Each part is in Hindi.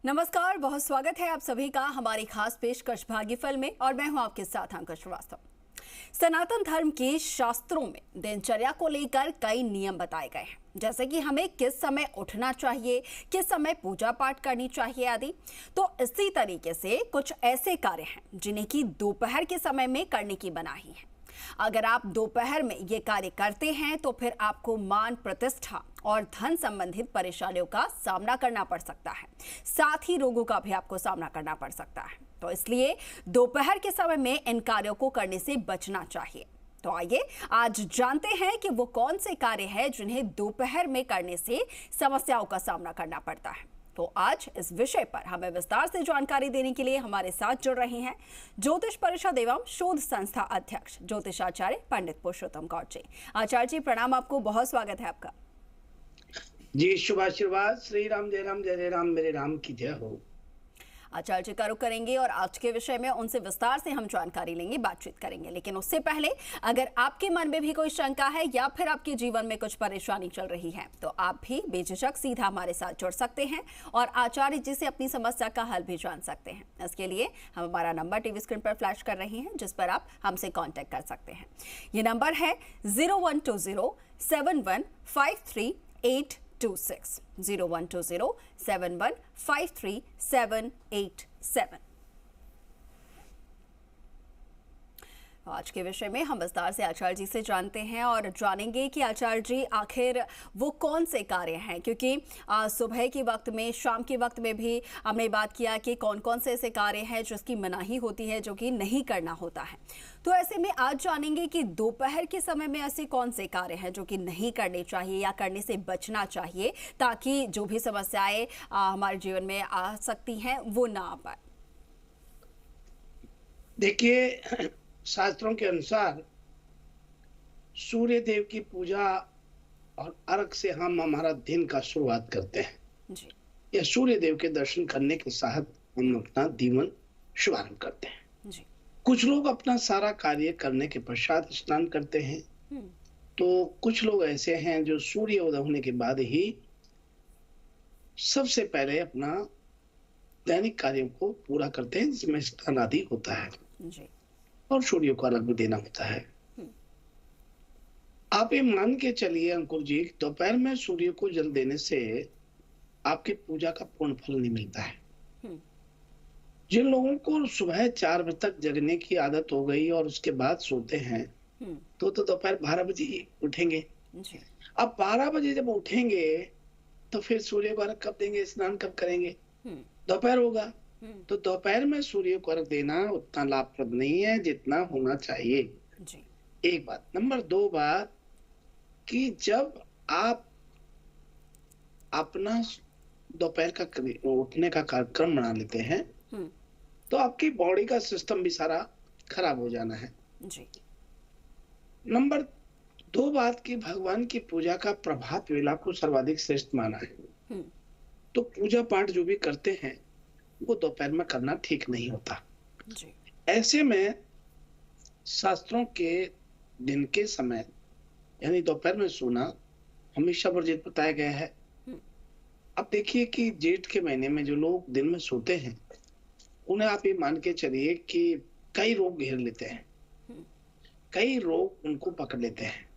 नमस्कार, बहुत स्वागत है आप सभी का हमारी खास पेशकश भाग्यफल में और मैं हूं आपके साथ अंकुश श्रीवास्तव। सनातन धर्म के शास्त्रों में दिनचर्या को लेकर कई नियम बताए गए हैं, जैसे कि हमें किस समय उठना चाहिए, किस समय पूजा पाठ करनी चाहिए आदि। तो इसी तरीके से कुछ ऐसे कार्य हैं जिन्हें की दोपहर के समय में करने की मनाही है। अगर आप दोपहर में ये कार्य करते हैं तो फिर आपको मान प्रतिष्ठा और धन संबंधित परेशानियों का सामना करना पड़ सकता है, साथ ही रोगों का भी आपको सामना करना पड़ सकता है। तो इसलिए दोपहर के समय में इन कार्यों को करने से बचना चाहिए। तो आइए आज जानते हैं कि वो कौन से कार्य हैं जिन्हें दोपहर में करने से समस्याओं का सामना करना पड़ता है। तो आज इस विषय पर हमें विस्तार से जानकारी देने के लिए हमारे साथ जुड़ रहे हैं ज्योतिष परिषद एवं शोध संस्था अध्यक्ष ज्योतिषाचार्य पंडित पुरुषोत्तम गौड़ जी। आचार्य जी प्रणाम, आपको बहुत स्वागत है आपका। जी शुभ आशीर्वाद। श्री राम जय राम, मेरे राम की जय हो। आचार्य जी का रुख करेंगे और आज के विषय में उनसे विस्तार से हम जानकारी लेंगे, बातचीत करेंगे। लेकिन उससे पहले अगर आपके मन में भी कोई शंका है या फिर आपके जीवन में कुछ परेशानी चल रही है तो आप भी बेझिझक सीधा हमारे साथ जुड़ सकते हैं और आचार्य जी से अपनी समस्या का हल भी जान सकते हैं। इसके लिए हम हमारा नंबर टीवी स्क्रीन पर फ्लैश कर रहे हैं, जिस पर आप हमसे कॉन्टेक्ट कर सकते हैं। ये नंबर है 012071538826 012071538787। आज के विषय में हम विस्तार से आचार्य जी से जानते हैं और जानेंगे कि आचार्य जी आखिर वो कौन से कार्य हैं, क्योंकि सुबह के वक्त में, शाम के वक्त में भी हमने बात किया कि कौन कौन से ऐसे कार्य हैं जिसकी मनाही होती है, जो कि नहीं करना होता है। तो ऐसे में आज जानेंगे कि दोपहर के समय में ऐसे कौन से कार्य हैं जो कि नहीं करने चाहिए या करने से बचना चाहिए, ताकि जो भी समस्याएं हमारे जीवन में आ सकती हैं वो ना आ पाए। देखिए, शास्त्रों के अनुसार सूर्य देव की पूजा और अर्घ से हम हमारा दिन का शुरुआत करते हैं जी। या सूर्य देव के दर्शन करने के साथ हम अपना जीवन शुभारंभ करते हैं जी। कुछ लोग अपना सारा कार्य करने के पश्चात स्नान करते हैं, तो कुछ लोग ऐसे हैं जो सूर्य उदय होने के बाद ही सबसे पहले अपना दैनिक कार्यों को पूरा करते हैं, जिसमें स्नान आदि होता है जी। और सूर्य को अर्घ भी देना होता है। आप ये मान के चलिए अंकुर जी, दोपहर में सूर्य को जल देने से आपकी पूजा का पूर्ण फल नहीं मिलता है। जिन लोगों को सुबह 4 बजे तक जगने की आदत हो गई और उसके बाद सोते हैं तो दोपहर 12 बजे उठेंगे जी। अब 12 बजे जब उठेंगे तो फिर सूर्य को अर्घ कब देंगे, स्नान कब करेंगे? दोपहर होगा। तो दोपहर में सूर्य को अर्घ देना उतना लाभप्रद नहीं है जितना होना चाहिए जी। एक बात। नंबर 2 बात कि जब आप अपना दोपहर का उठने का कार्यक्रम बना लेते हैं तो आपकी बॉडी का सिस्टम भी सारा खराब हो जाना है जी। नंबर 2 बात कि भगवान की पूजा का प्रभात वेला को सर्वाधिक श्रेष्ठ माना है, तो पूजा पाठ जो भी करते हैं वो दोपहर में करना ठीक नहीं होता जी। ऐसे में शास्त्रों के दिन के समय यानी दोपहर में सोना हमेशा वर्जित बताया गया है। अब देखिए कि जेठ के महीने में जो लोग दिन में सोते हैं उन्हें आप ये मान के चलिए कि कई रोग घेर लेते हैं, कई रोग उनको पकड़ लेते हैं।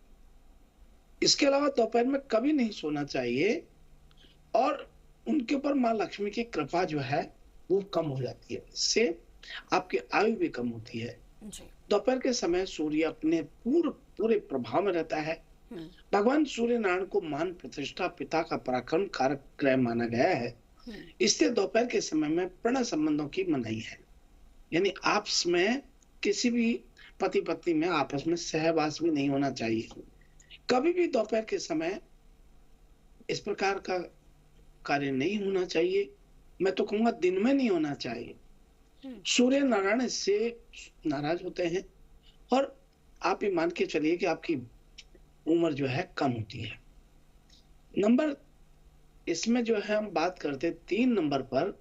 इसके अलावा दोपहर में कभी नहीं सोना चाहिए और उनके ऊपर माँ लक्ष्मी की कृपा जो है वो कम हो जाती है, इससे आपकी आयु भी कम होती है। दोपहर के समय सूर्य अपने पूरे प्रभाव में रहता है। भगवान सूर्य नारायण को मान प्रतिष्ठा, पिता का पराक्रम कारक ग्रह माना गया है। इससे दोपहर के समय में प्रणय संबंधों की मनाही है, यानी आपस में किसी भी पति पत्नी में आपस में सहवास भी नहीं होना चाहिए। कभी भी दोपहर के समय इस प्रकार का कार्य नहीं होना चाहिए। मैं तो कहूंगा दिन में नहीं होना चाहिए। सूर्य नारायण इससे नाराज होते हैं और आप ये मान के चलिए कि आपकी उम्र जो है कम होती है। नंबर इसमें जो है हम बात करते 3 नंबर पर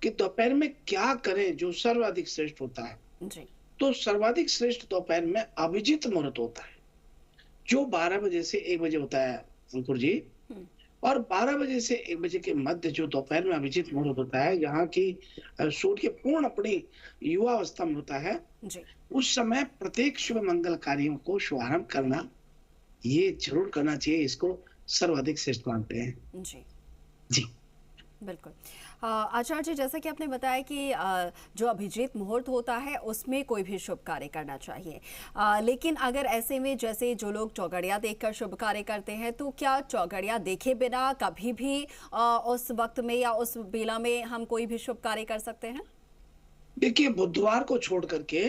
कि दोपहर में क्या करें जो सर्वाधिक श्रेष्ठ होता है जी। तो सर्वाधिक श्रेष्ठ दोपहर में अभिजीत मुहूर्त होता है जो 12 बजे से 1 बजे होता है अंकुर जी, और 12 बजे से 1 बजे के मध्य जो दोपहर में अभिजीत मुहूर्त होता है, जहाँ की सूर्य पूर्ण अपनी युवा अवस्था में होता है, जी। उस समय प्रत्येक शुभ मंगल कार्यों को शुभारंभ करना ये जरूर करना चाहिए। इसको सर्वाधिक श्रेष्ठ मानते हैं। जी। जी। बिल्कुल। आचार्य जी, जैसा कि आपने बताया कि जो अभिजीत मुहूर्त होता है उसमें कोई भी शुभ कार्य करना चाहिए, लेकिन अगर ऐसे में जैसे जो लोग चौगड़िया देखकर शुभ कार्य करते हैं, तो क्या चौगड़िया देखे बिना कभी भी उस वक्त में या उस बेला में हम कोई भी शुभ कार्य कर सकते हैं? देखिए, बुधवार को छोड़ करके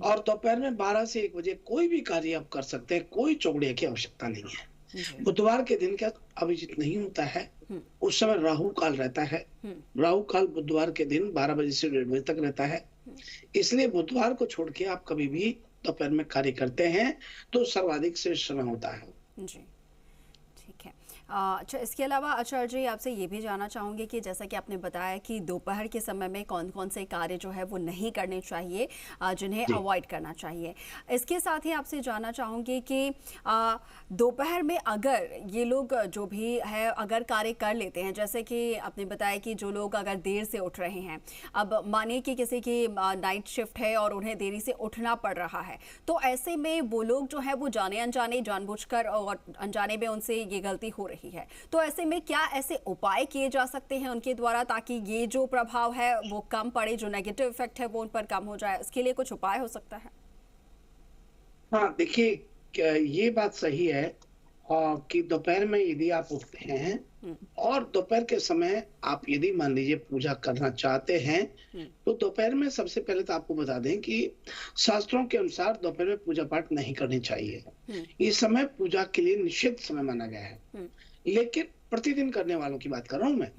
और दोपहर में 12 से 1 बजे कोई भी कार्य आप कर सकते हैं, कोई चौगड़िया की आवश्यकता नहीं है। बुधवार के दिन क्या अभिजीत नहीं होता है, उस समय राहु काल रहता है। राहु काल बुधवार के दिन 12 बजे से 1:30 बजे तक रहता है। इसलिए बुधवार को छोड़ के आप कभी भी दोपहर में कार्य करते हैं तो सर्वाधिक श्रेष्ठ समय होता है। जी, ठीक है। अच्छा, इसके अलावा आचार्य जी आपसे ये भी जानना चाहूँगी कि जैसा कि आपने बताया कि दोपहर के समय में कौन कौन से कार्य जो है वो नहीं करने चाहिए, जिन्हें अवॉइड करना चाहिए। इसके साथ ही आपसे जानना चाहूँगी कि दोपहर में अगर ये लोग जो भी है अगर कार्य कर लेते हैं, जैसे कि आपने बताया कि जो लोग अगर देर से उठ रहे हैं, अब मानिए कि किसी की नाइट शिफ्ट है और उन्हें देरी से उठना पड़ रहा है, तो ऐसे में वो लोग जो है वो जाने अनजाने जानबूझकर और अनजाने में उनसे ये गलती हो रही है, तो ऐसे में क्या ऐसे उपाय किए जा सकते हैं उनके द्वारा ताकि ये जो प्रभाव है वो कम पड़े, जो नेगेटिव इफेक्ट है वो उन पर कम हो जाए? इसके लिए कुछ उपाय हो सकता है? हाँ, देखिए, ये बात सही है कि दोपहर में यदि आप उठते हैं और दोपहर के समय आप यदि मान लीजिए पूजा करना चाहते हैं, तो दोपहर में सबसे पहले तो आपको बता दें कि शास्त्रों के अनुसार दोपहर में पूजा पाठ नहीं करनी चाहिए। इस समय पूजा के लिए निषिद्ध समय माना गया है। लेकिन प्रतिदिन करने वालों की बात कर रहा हूं मैं,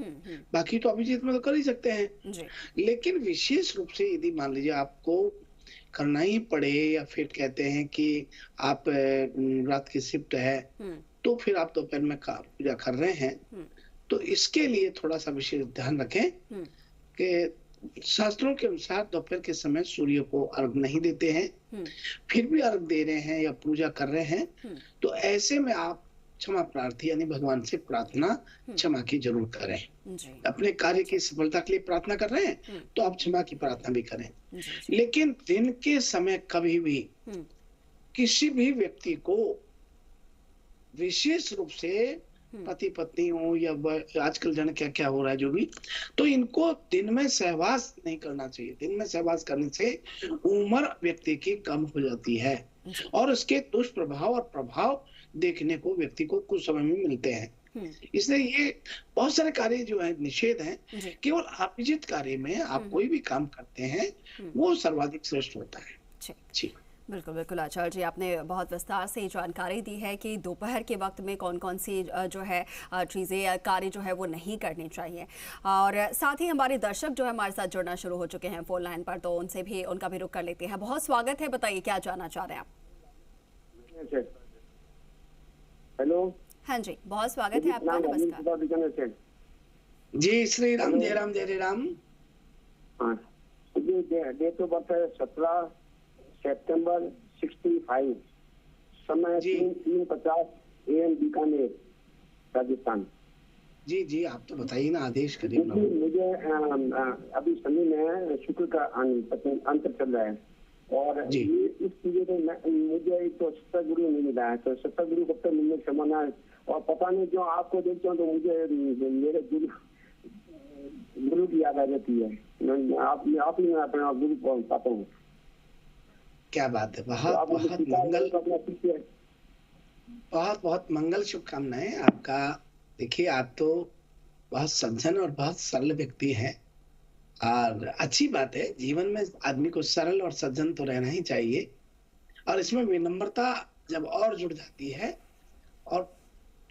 बाकी तो अभिजीत में तो कर ही सकते हैं। लेकिन विशेष रूप से यदि मान लीजिए आपको करना ही पड़े या फिर कहते हैं कि आप रात की शिफ्ट है, तो फिर आप दोपहर में पूजा कर रहे हैं, तो इसके लिए थोड़ा सा विशेष ध्यान रखें कि शास्त्रों के अनुसार दोपहर के समय सूर्य को अर्घ नहीं देते हैं, फिर भी अर्घ दे रहे हैं या पूजा कर रहे हैं, तो ऐसे में आप क्षमा प्रार्थी यानी भगवान से प्रार्थना क्षमा की जरूर करें। अपने कार्य की सफलता के लिए प्रार्थना कर रहे हैं तो आप क्षमा की प्रार्थना भी करें। लेकिन दिन के समय कभी भी किसी भी व्यक्ति को विशेष रूप से पति पत्नी हो या आजकल जाने क्या क्या हो रहा है जो भी, तो इनको दिन में सहवास नहीं करना चाहिए। दिन में सहवास करने से उम्र व्यक्ति की कम हो जाती है और उसके दुष्प्रभाव और प्रभाव देखने को व्यक्ति को कुछ समय में मिलते हैं। इसलिए ये बहुत सारे कार्य जो है निषेध हैं। केवल अभिजीत कार्य में आप कोई भी काम करते हैं वो सर्वाधिक श्रेष्ठ होता है। जी, बिल्कुल बिल्कुल आचार्य जी, आपने बहुत विस्तार से जानकारी दी है कि दोपहर के वक्त में कौन कौन सी जो है चीज़ें कार्य जो है वो नहीं करनी चाहिए। और साथ ही हमारे दर्शक जो है हमारे साथ जुड़ना शुरू हो चुके हैं फोन लाइन पर, तो उनसे भी उनका भी रुख कर लेते हैं। बहुत स्वागत है, बताइए क्या जानना चाह रहे हैं आप? हेलो। हाँ जी, बहुत स्वागत है आपका। नमस्कार जी। श्री राम, जय राम, जय राम। हाँ, डेट ऑफ बर्थ है 17 सितंबर 65, समय 3:50 AM, बीकानेर, राजस्थान। जी जी, आप तो बताइए ना, आदेश करिए। मुझे अभी शनि में शुक्र का अंतर चल रहा है और ये इस चीजें तो मुझे एक तो सतगुरु नहीं मिला है, तो सतगुरु कब तक मिलने क्षमता है। और पता नहीं क्यों आपको देखता हूँ तो मुझे मेरे गुरु की याद आ जाती है। आप ही मैं अपना गुरु को पाता हूँ। क्या बात है, बहुत बहुत मंगल, बहुत बहुत मंगल शुभकामनाएं आपका। देखिए, आप तो बहुत सज्जन और बहुत सरल व्यक्ति हैं और अच्छी बात है। जीवन में आदमी को सरल और सज्जन तो रहना ही चाहिए और इसमें विनम्रता जब और जुड़ जाती है और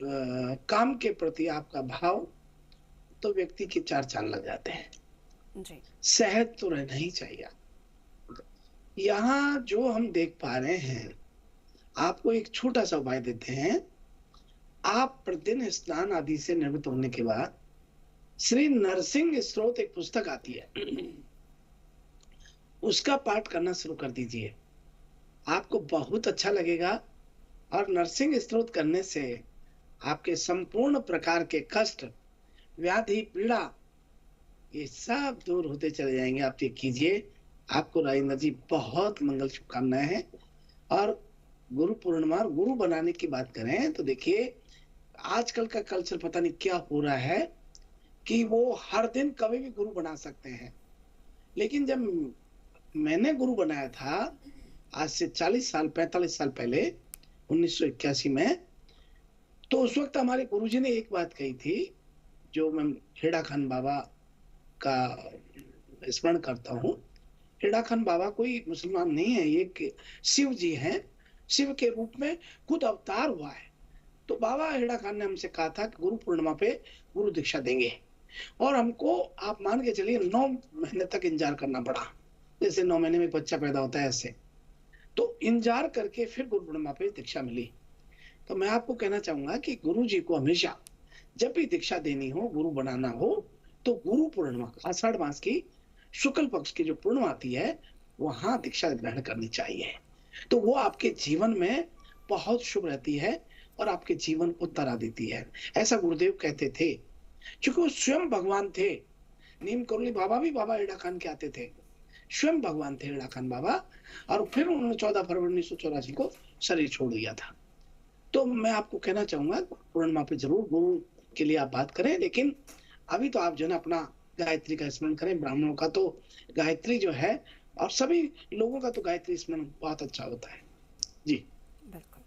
काम के प्रति आपका भाव, तो व्यक्ति के चार चांद लग जाते हैं जी। सहज तो रहना ही चाहिए। यहाँ जो हम देख पा रहे हैं, आपको एक छोटा सा उपाय देते हैं। आप प्रतिदिन स्नान आदि से निवृत्त होने के बाद श्री नरसिंह स्तोत्र एक पुस्तक आती है, उसका पाठ करना शुरू कर दीजिए। आपको बहुत अच्छा लगेगा और नरसिंह स्तोत्र करने से आपके संपूर्ण प्रकार के कष्ट, व्याधि, पीड़ा, ये सब दूर होते चले जाएंगे। आप ये कीजिए। आपको राजेंद्र जी बहुत मंगल शुभकामनाएं हैं। और गुरु पूर्णिमा और गुरु बनाने की बात करें तो देखिए, आजकल का कल्चर पता नहीं क्या हो रहा है कि वो हर दिन कभी भी गुरु बना सकते हैं। लेकिन जब मैंने गुरु बनाया था आज से 40 साल 45 साल पहले 1981 में, तो उस वक्त हमारे गुरुजी ने एक बात कही थी, जो मैं हेड़ा खान बाबा का स्मरण करता हूँ। हेड़ा खान बाबा कोई मुसलमान नहीं है, ये शिव जी हैं। शिव के रूप में खुद अवतार हुआ है। तो बाबा हेड़ा खान ने हमसे कहा था कि गुरु पूर्णिमा पे गुरु दीक्षा देंगे, और हमको आप मान के चलिए 9 महीने तक इंतजार करना पड़ा। जैसे 9 महीने में बच्चा पैदा होता है ऐसे, तो इंतजार करके फिर गुरु पूर्णिमा पे दीक्षा मिली। तो मैं आपको कहना चाहूंगा कि गुरु जी को हमेशा जब भी दीक्षा देनी हो, गुरु बनाना हो, तो गुरु पूर्णिमा आषाढ़ मास की शुक्ल पक्ष की जो पूर्णिमा आती है वहां दीक्षा ग्रहण करनी चाहिए। तो वो आपके जीवन में बहुत शुभ रहती है और आपके जीवन को तरा देती है। ऐसा गुरुदेव कहते थे, क्योंकि वो स्वयं भगवान थे। नीम करोली बाबा भी बाबा हेड़ा खान के आते थे, स्वयं भगवान थे हेड़ा खान बाबा। और फिर उन्होंने 14 फरवरी 1984 को शरीर छोड़ दिया था। तो मैं आपको कहना चाहूंगा, पूर्णिमा पे जरूर गुरु के लिए आप बात करें, लेकिन अभी तो आप जो है अपना गायत्री का स्मरण करें। ब्राह्मणों का तो गायत्री जो है, और सभी लोगों का तो गायत्री स्मरण बहुत अच्छा होता है। जी बिल्कुल।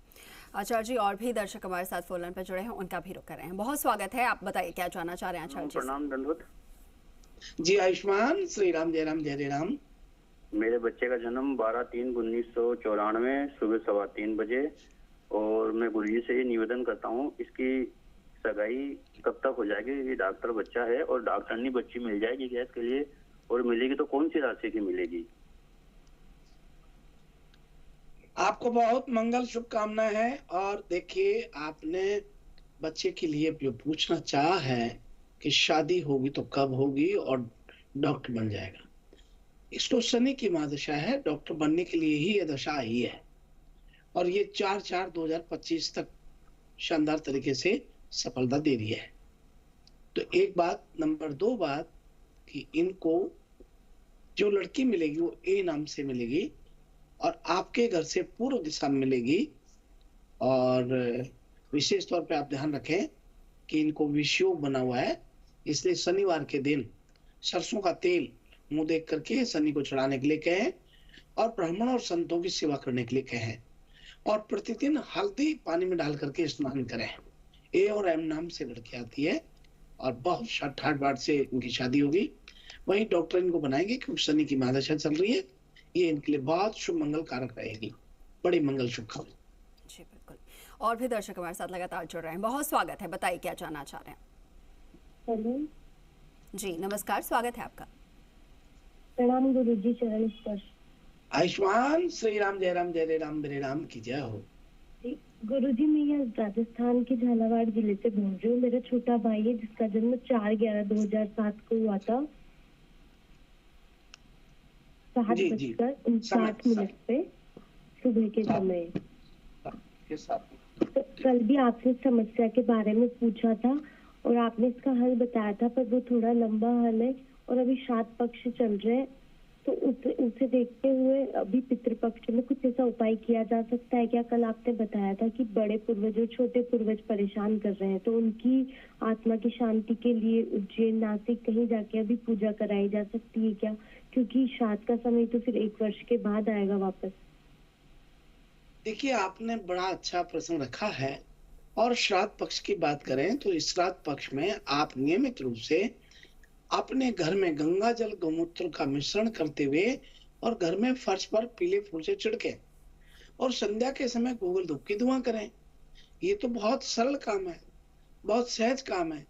आचार्य जी, और भी दर्शक हमारे साथ फोन लाइन पर जुड़े हैं, उनका भी रुख कर रहे हैं। बहुत स्वागत है, आप बताइए क्या जानना चाह रहे हैं आचार्य जी। प्रणाम, दंडवत जी। आयुष्मान श्री राम, जय राम, जय राम। मेरे बच्चे का जन्म 12/3/1994 सुबह 3:15 बजे, और मैं गुरुजी से ये निवेदन करता हूँ, इसकी सगाई कब तक हो जाएगी? ये डॉक्टर बच्चा है और डॉक्टरनी बच्ची मिल जाएगी क्या इसके लिए? और मिलेगी तो कौन सी राशि की मिलेगी? आपको बहुत मंगल शुभकामनाएं हैं। और देखिए, आपने बच्चे के लिए जो पूछना चाहा है कि शादी होगी तो कब होगी और डॉक्टर बन जाएगा, इसको शनि की महादशा है। डॉक्टर बनने के लिए ही यह दशा आई है, और ये 4/4/2025 तक शानदार तरीके से सफलता दे रही है। तो एक बात। नंबर 2 बात कि इनको जो लड़की मिलेगी वो ए नाम से मिलेगी, और आपके घर से पूर्व दिशा में मिलेगी। और विशेष तौर पे आप ध्यान रखें कि इनको विषयोग बना हुआ है, इसलिए शनिवार के दिन सरसों का तेल मुंह देख करके शनि को चढ़ाने के लिए कहें, और ब्राह्मण और संतों की सेवा करने के लिए कहें, और प्रतिदिन हल्दी पानी में डाल करके स्नान करें। ए और एम नाम से लड़की आती है, और बहुत ठाट बाट से इनकी शादी होगी। वहीं डॉक्टर इनको बनाएंगे क्योंकि शनि की महादशा चल रही है। ये इनके लिए बहुत शुभ मंगल कारक रहेगी। बड़ी मंगल शुभकामनाएं। जी बिल्कुल। और भी दर्शक हमारे साथ लगातार जुड़ रहे हैं, बहुत स्वागत है, बताइए क्या जानना चाह रहे हैं। हेलो जी नमस्कार, स्वागत है आपका। प्रणाम गुरुजी, चरण स्पर्श। आयुष्मान श्री राम, जय राम, जय राम, मेरे राम की जय हो। गुरुजी, मैं यहाँ राजस्थान के झालावाड़ जिले से बोल रही हूँ। मेरा छोटा भाई है जिसका जन्म 4/11/2007 को हुआ था, 7:59 पे सुबह के समय। तो कल भी आपसे समस्या के बारे में पूछा था और आपने इसका हल बताया था, पर वो थोड़ा लंबा हल है और अभी श्राद्ध पक्ष चल रहे हैं। तो उसे देखते हुए अभी पितृपक्ष में कुछ ऐसा उपाय किया जा सकता है क्या? कल आपने बताया था कि बड़े पूर्वज और छोटे पूर्वज परेशान कर रहे हैं, तो उनकी आत्मा की शांति के लिए उज्जैन, नासिक कहीं जाके अभी पूजा कराई जा सकती है क्या? क्योंकि श्राद्ध का समय तो फिर 1 वर्ष के बाद आएगा वापस। देखिए, आपने बड़ा अच्छा प्रश्न रखा है। और श्राद्ध पक्ष की बात करें तो इस श्राद्ध पक्ष में आप नियमित रूप से अपने घर में गंगा जल गौमूत्र का मिश्रण करते हुए और घर में फर्श पर पीले फूल से छिड़के और संध्या के समय गूगल धूप की धुआं करें। ये तो बहुत सरल काम है, बहुत सहज काम है।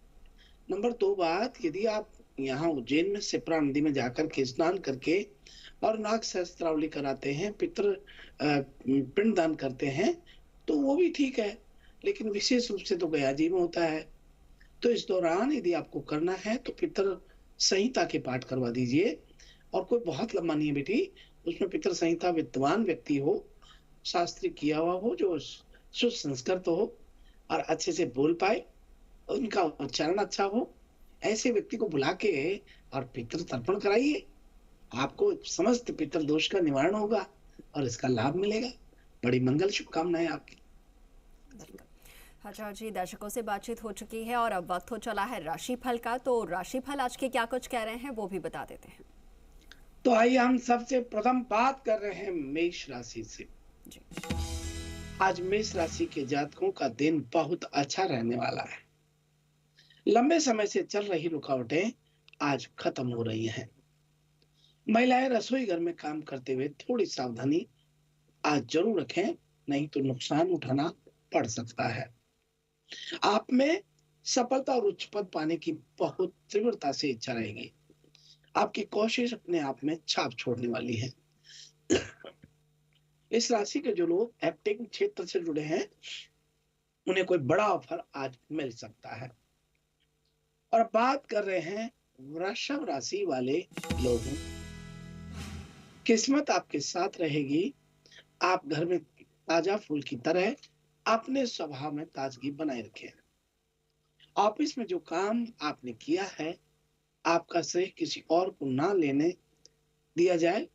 नंबर 2 बात, यदि आप यहाँ उज्जैन में सिप्रा नदी में जाकर के स्नान करके और नाग सहस्त्रावली कराते हैं, पिंडदान करते हैं, तो वो भी ठीक है, लेकिन विशेष रूप से तो गया जी में होता है। तो इस दौरान यदि आपको करना है तो पितर संहिता के पाठ करवा दीजिए। और कोई बहुत लंबा नहीं है बेटी, उसमें पितर संहिता विद्वान व्यक्ति हो, शास्त्री किया हुआ हो, जो सुसंस्कृत हो, और अच्छे से बोल पाए, उनका उच्चारण अच्छा हो, ऐसे व्यक्ति को बुला के और पितृ तर्पण कराइए। आपको समस्त पितृ दोष का निवारण होगा और इसका लाभ मिलेगा। बड़ी मंगल शुभकामनाएं आपकी। बिल्कुल। आचार्य जी, दर्शकों से बातचीत हो चुकी है और अब वक्त हो चला है राशिफल का। तो राशिफल आज के क्या कुछ कह रहे हैं वो भी बता देते हैं। तो आइए हम सबसे प्रथम बात कर रहे हैं मेष राशि से। जी। आज मेष राशि के जातकों का दिन बहुत अच्छा रहने वाला है। लंबे समय से चल रही रुकावटें आज खत्म हो रही हैं। महिलाएं रसोई घर में काम करते हुए थोड़ी सावधानी आज जरूर रखें, नहीं तो नुकसान उठाना पड़ सकता है। आप में सफलता और उच्च पद पाने की बहुत तीव्रता से इच्छा रहेगी। आपकी कोशिश अपने आप में छाप छोड़ने वाली है। इस राशि के जो लोग एक्टिंग क्षेत्र से जुड़े हैं, उन्हें कोई बड़ा ऑफर आज मिल सकता है। और बात कर रहे हैं वृषभ राशि वाले लोगों, किस्मत आपके साथ रहेगी। आप घर में ताजा फूल की तरह अपने स्वभाव में ताजगी बनाए रखें। ऑफिस में जो काम आपने किया है, आपका श्रेय किसी और को ना लेने दिया जाए।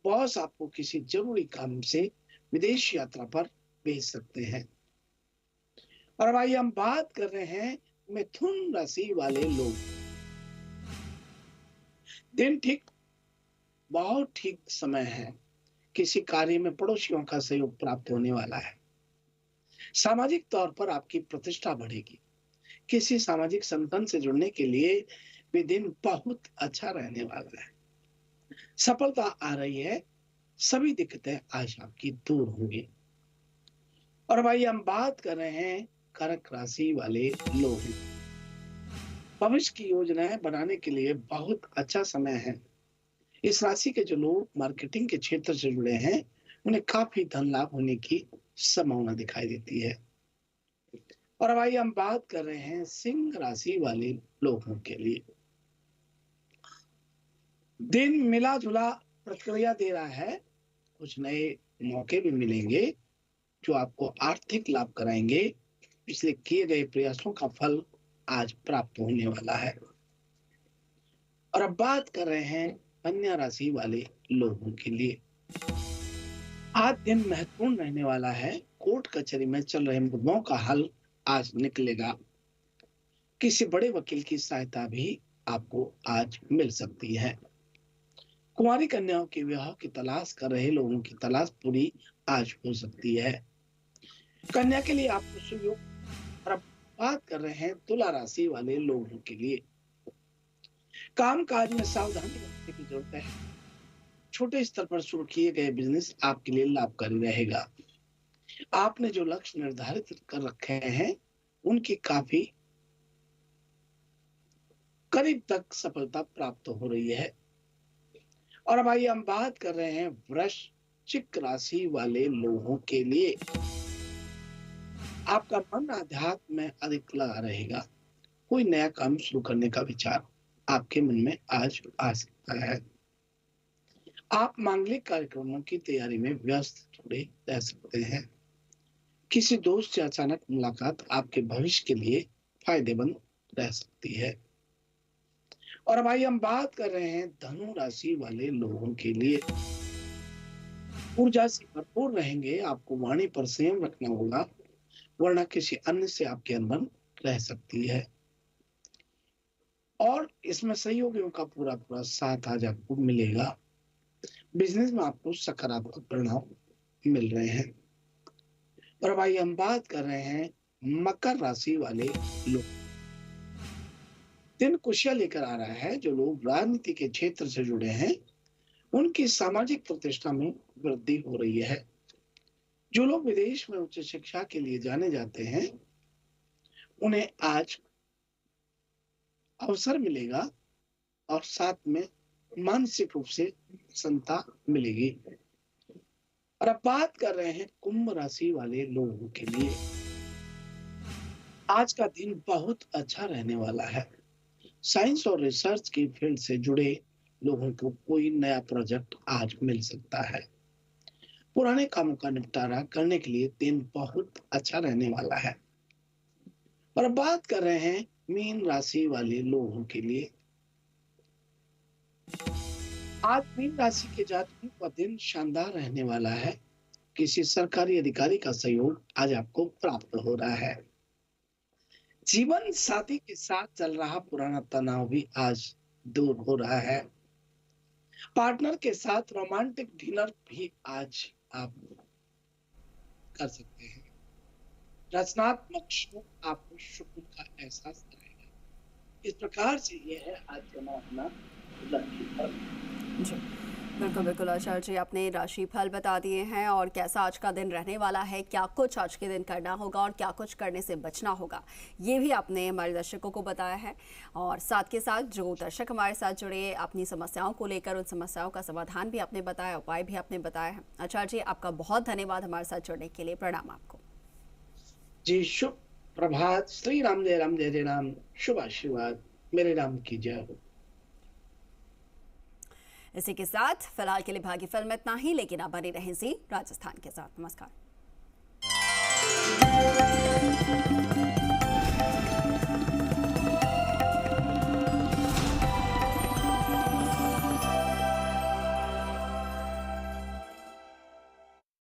बॉस आपको किसी जरूरी काम से विदेश यात्रा पर भेज सकते हैं। और अब आइए हम बात कर रहे हैं मिथुन राशि वाले लोग। दिन बहुत ठीक समय है। किसी कार्य में पड़ोसियों का सहयोग प्राप्त होने वाला है। सामाजिक तौर पर आपकी प्रतिष्ठा बढ़ेगी। किसी सामाजिक संगठन से जुड़ने के लिए भी दिन बहुत अच्छा रहने वाला है। सफलता आ रही है। सभी दिक्कतें आज आपकी दूर होंगी। और भाई हम बात कर रहे हैं कर्क राशि वाले लोग। भविष्य की योजनाएं बनाने के लिए बहुत अच्छा समय है। इस राशि के जो लोग मार्केटिंग के क्षेत्र से जुड़े हैं, उन्हें काफी धन लाभ होने की संभावना दिखाई देती है। और अब आइए हम बात कर रहे हैं सिंह राशि वाले लोगों के लिए। दिन मिला जुला प्रतिक्रिया दे रहा है। कुछ नए मौके भी मिलेंगे जो आपको आर्थिक लाभ कराएंगे। पिछले किए गए प्रयासों का फल आज प्राप्त होने वाला है। और अब बात कर रहे हैं कन्या राशि वाले लोगों के लिए। आज दिन महत्वपूर्ण रहने वाला है। कोर्ट कचहरी में चल रहे मुकदमों का हल आज निकलेगा। किसी बड़े वकील की सहायता भी आपको आज मिल सकती है। कुंवारी कन्याओं के विवाह की तलाश कर रहे लोगों की तलाश पूरी आज हो सकती है। कन्या के लिए आपको शुभ योग। और अब बात कर रहे हैं तुला राशि वाले लोगों के लिए। काम काज में सावधानी रखने की जरूरत है। छोटे स्तर पर शुरू किए गए बिजनेस आपके लिए लाभकारी रहेगा। आपने जो लक्ष्य निर्धारित कर रखे हैं, उनकी काफी करीब तक सफलता प्राप्त हो रही है। और अब आइए हम बात कर रहे हैं वृश्चिक राशि वाले लोगों के लिए। आपका मन आध्यात्म में अधिक लगा रहेगा। कोई नया काम शुरू करने का विचार आपके मन में आज आ सकता है। आप मांगलिक कार्यक्रमों की तैयारी में व्यस्त थोड़े रह सकते हैं। किसी दोस्त से अचानक मुलाकात आपके भविष्य के लिए फायदेमंद रह सकती है। और अब आइए हम बात कर रहे हैं धनु राशि वाले लोगों के लिए। ऊर्जा से भरपूर रहेंगे। आपको वाणी पर संयम रखना होगा, वरना किसी अन्य से आपकी अनबन रह सकती है। और इसमें सहयोगियों का पूरा पूरा साथ आज आपको मिलेगा। बिजनेस में आपको सकारात्मक परिणाम मिल रहे हैं। और अब आइए हम बात कर रहे हैं मकर राशि वाले लोग। दिन खुशियां लेकर आ रहा है। जो लोग राजनीति के क्षेत्र से जुड़े हैं, उनकी सामाजिक प्रतिष्ठा में वृद्धि हो रही है। जो लोग विदेश में उच्च शिक्षा के लिए जाने जाते हैं, उन्हें आज अवसर मिलेगा और साथ में मानसिक रूप से प्रसन्नता मिलेगी। और अब बात कर रहे हैं कुंभ राशि वाले लोगों के लिए। आज का दिन बहुत अच्छा रहने वाला है। साइंस और रिसर्च की फील्ड से जुड़े लोगों को कोई नया प्रोजेक्ट आज मिल सकता है। पुराने कामों का निपटारा करने के लिए दिन बहुत अच्छा रहने वाला है। और अब बात कर रहे हैं मीन राशि वाले लोगों के लिए। आज मीन राशि के जातकों का दिन शानदार रहने वाला है। किसी सरकारी अधिकारी का सहयोग आज आपको प्राप्त हो रहा है। जीवन साथी के साथ चल रहा पुराना तनाव भी आज दूर हो रहा है। पार्टनर के साथ रोमांटिक डिनर भी आज आप कर सकते हैं। रचनात्मक शो आपको सुकून का एहसास कराएगा। इस प्रकार से यह है आज का अपना राशिफल। जी बिल्कुल बिल्कुल आचार्य जी, आपने राशिफल बता दिए हैं और कैसा आज का दिन रहने वाला है, क्या कुछ आज के दिन करना होगा और क्या कुछ करने से बचना होगा, ये भी आपने हमारे दर्शकों को बताया है। और साथ के साथ जो दर्शक हमारे साथ जुड़े अपनी समस्याओं को लेकर, उन समस्याओं का समाधान भी आपने बताया, उपाय भी आपने बताया है। आचार्य जी, आपका बहुत धन्यवाद हमारे साथ जुड़ने के लिए। प्रणाम आपको। जी शुभ प्रभात। श्री राम जय राम, जय जय राम। शुभ आशीर्वाद। मेरे राम की जय हो। इसी के साथ फिलहाल के लिए भाग्यफल में इतना ही, लेकिन आप बने रहें जी राजस्थान के साथ। नमस्कार।